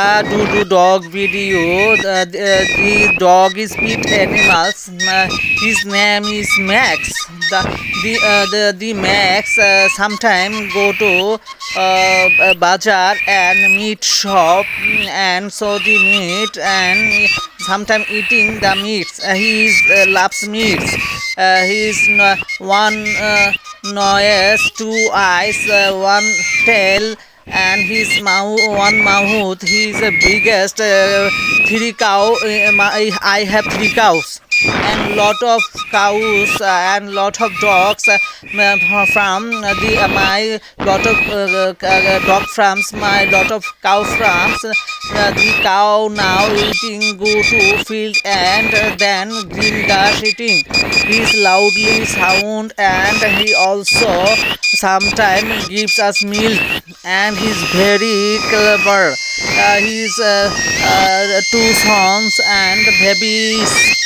Do dog video. The dog is pet animals. His name is Max. The Max sometime go to bazar and meat shop and so the meat and sometime eating the meats. He is loves meats. He is one nose, two eyes, one tail and his one mouth. He is the biggest three cow. I have three cows and lot of cows and lot of dogs from the my lot of dog farms, my lot of cow farms. The cow now eating go to field and then green grass eating. He is loudly sound and he also sometimes gives us milk and he's very clever. He's two sons and babies.